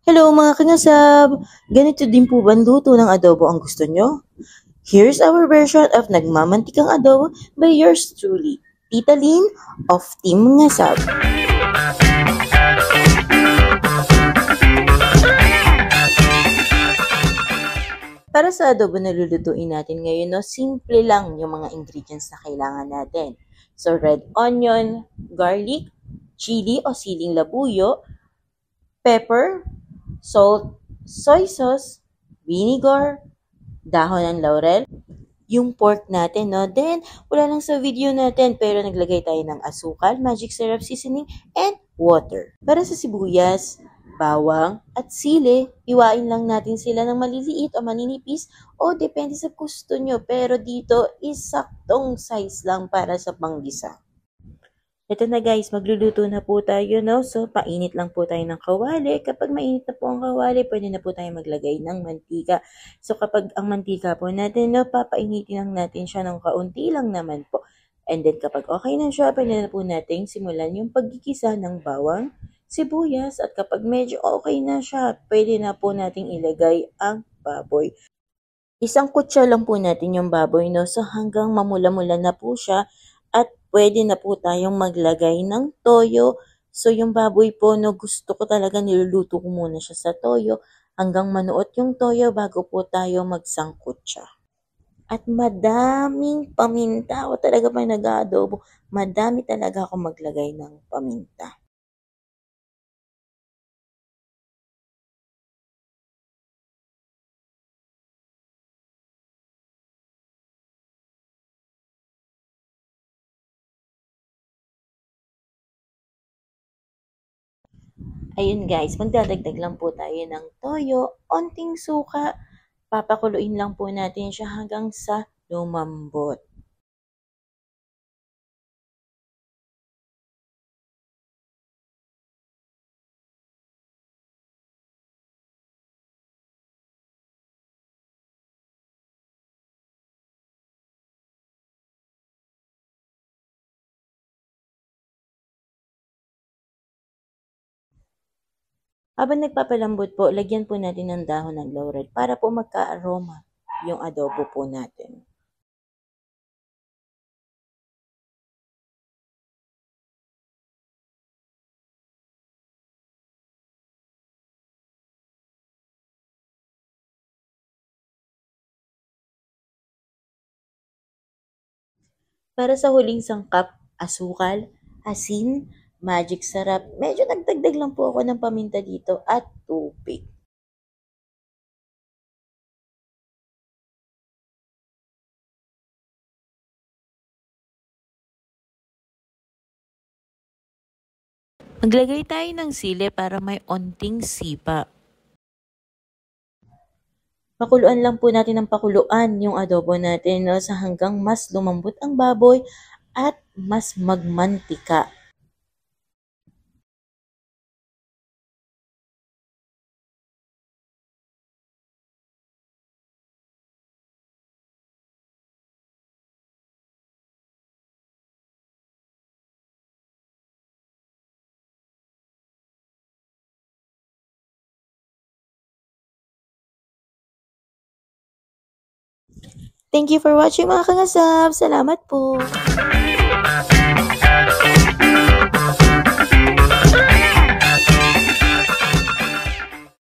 Hello mga kangasab! Ganito din po ba ang luto ng adobo ang gusto nyo? Here's our version of nagmamantikang adobo by yours truly, Tita Lynn of Team Ngasab. Para sa adobo na lulutuin natin ngayon, no, simple lang yung mga ingredients na kailangan natin. So, red onion, garlic, chili o siling labuyo, pepper, salt, soy sauce, vinegar, dahon ng laurel, yung pork natin, no? Then, wala lang sa video natin, pero naglagay tayo ng asukal, magic syrup seasoning, and water. Para sa sibuyas, bawang, at sili, iwain lang natin sila ng maliliit o maninipis o depende sa gusto nyo. Pero dito, isaktong size lang para sa panggisa. Ito na guys, magluluto na po tayo, no? So, painit lang po tayo ng kawali. Kapag mainit na po ang kawali, pwede na po tayo maglagay ng mantika. So, kapag ang mantika po natin, no, papainitin lang natin siya ng kaunti lang naman po. And then, kapag okay na siya, pwede na po natin simulan yung pagkikisa ng bawang, sibuyas, at kapag medyo okay na siya, pwede na po nating ilagay ang baboy. Isang kutsa lang po natin yung baboy, no? So, hanggang mamula-mula na po siya at pwede na po tayong maglagay ng toyo. So, yung baboy po, no, gusto ko talaga niluluto ko muna siya sa toyo hanggang manuot yung toyo bago po tayo magsangkot siya. At madaming paminta. Ako talaga pag nag-aadobo, madami talaga ako maglagay ng paminta. Ayun guys, magdadagdag lang po tayo ng toyo, onting suka, papakuluin lang po natin siya hanggang sa lumambot. Habang nagpapalambot po, lagyan po natin ng dahon ng laurel para po magka-aroma yung adobo po natin. Para sa huling sangkap, asukal, asin, magic sarap, medyo nagdagdag lang po ako ng paminta dito at tubig. Maglagay tayo ng sili para may onting sipa. Pakuluan lang po natin ng pakuluan yung adobo natin, no, sa hanggang mas lumambot ang baboy at mas magmantika. Thank you for watching mga kangasab. Salamat po.